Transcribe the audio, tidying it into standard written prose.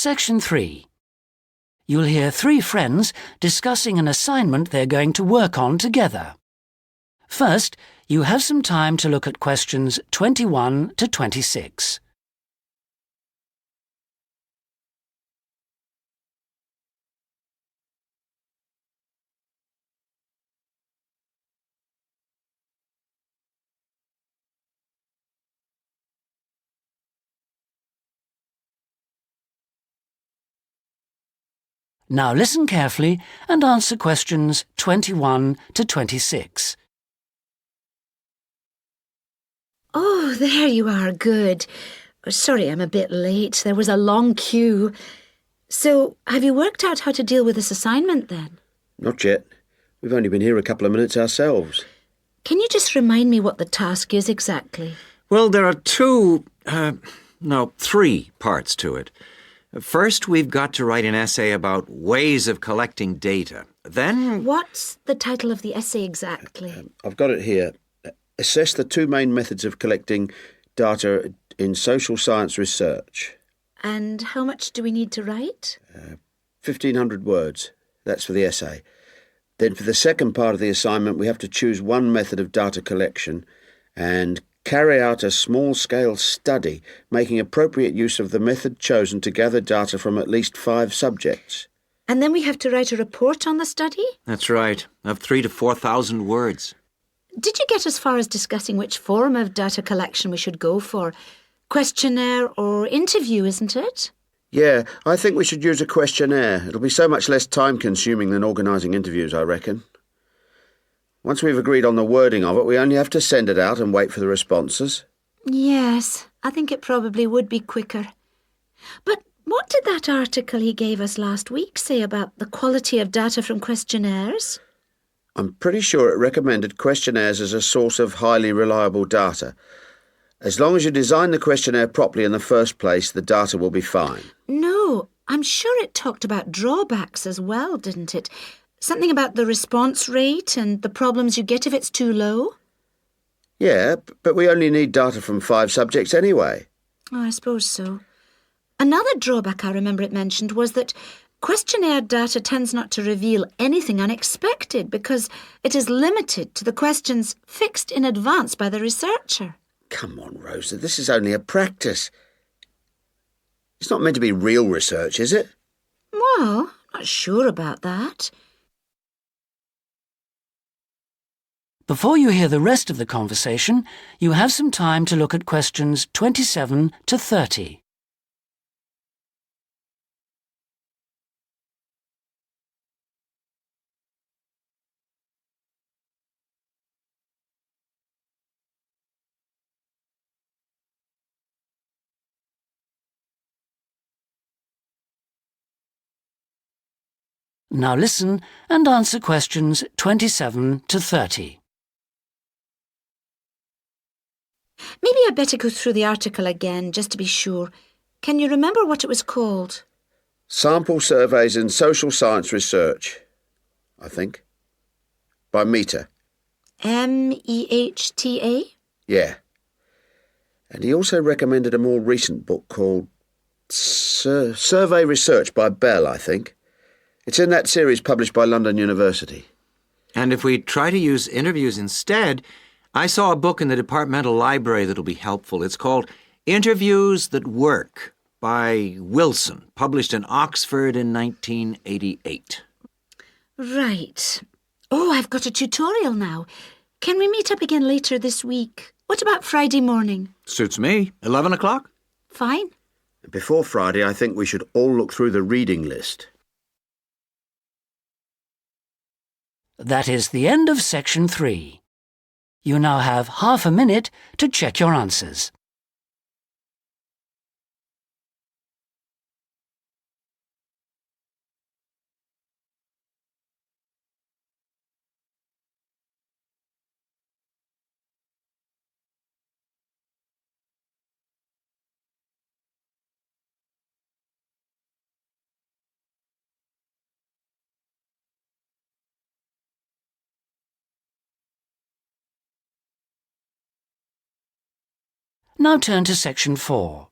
Section 3. You'll hear three friends discussing an assignment they're going to work on together. First, you have some time to look at questions 21 to 26. Now listen carefully and answer questions 21 to 26. Oh, there you are, good. Sorry I'm a bit late. There was a long queue. So, have you worked out how to deal with this assignment then? Not yet. We've only been here a couple of minutes ourselves. Can you just remind me what the task is exactly? Well, there are three parts to it. First, we've got to write an essay about ways of collecting data. Then... What's the title of the essay exactly? I've got it here. Assess the two main methods of collecting data in social science research. And how much do we need to write? 1,500 words. That's for the essay. Then for the second part of the assignment, we have to choose one method of data collection and carry out a small-scale study, making appropriate use of the method chosen to gather data from at least 5 subjects. And then we have to write a report on the study? That's right, of 3,000 to 4,000 words. Did you get as far as discussing which form of data collection we should go for? Questionnaire or interview, isn't it? Yeah, I think we should use a questionnaire. It'll be so much less time-consuming than organising interviews, I reckon. Once we've agreed on the wording of it, we only have to send it out and wait for the responses. Yes, I think it probably would be quicker. But what did that article he gave us last week say about the quality of data from questionnaires? I'm pretty sure it recommended questionnaires as a source of highly reliable data. As long as you design the questionnaire properly in the first place, the data will be fine. No, I'm sure it talked about drawbacks as well, didn't it? Something about the response rate and the problems you get if it's too low? Yeah, but we only need data from 5 subjects anyway. Oh, I suppose so. Another drawback I remember it mentioned was that questionnaire data tends not to reveal anything unexpected because it is limited to the questions fixed in advance by the researcher. Come on, Rosa, this is only a practice. It's not meant to be real research, is it? Well, not sure about that. Before you hear the rest of the conversation, you have some time to look at questions 27 to 30. Now listen and answer questions 27 to 30. Maybe I'd better go through the article again, just to be sure. Can you remember what it was called? Sample Surveys in Social Science Research, I think. By Mehta. Mehta? Yeah. And he also recommended a more recent book called Survey Research by Bell, I think. It's in that series published by London University. And if we try to use interviews instead, I saw a book in the departmental library that'll be helpful. It's called Interviews That Work by Wilson, published in Oxford in 1988. Right. Oh, I've got a tutorial now. Can we meet up again later this week? What about Friday morning? Suits me. 11 o'clock? Fine. Before Friday, I think we should all look through the reading list. That is the end of Section 3. You now have half a minute to check your answers. Now turn to Section 4.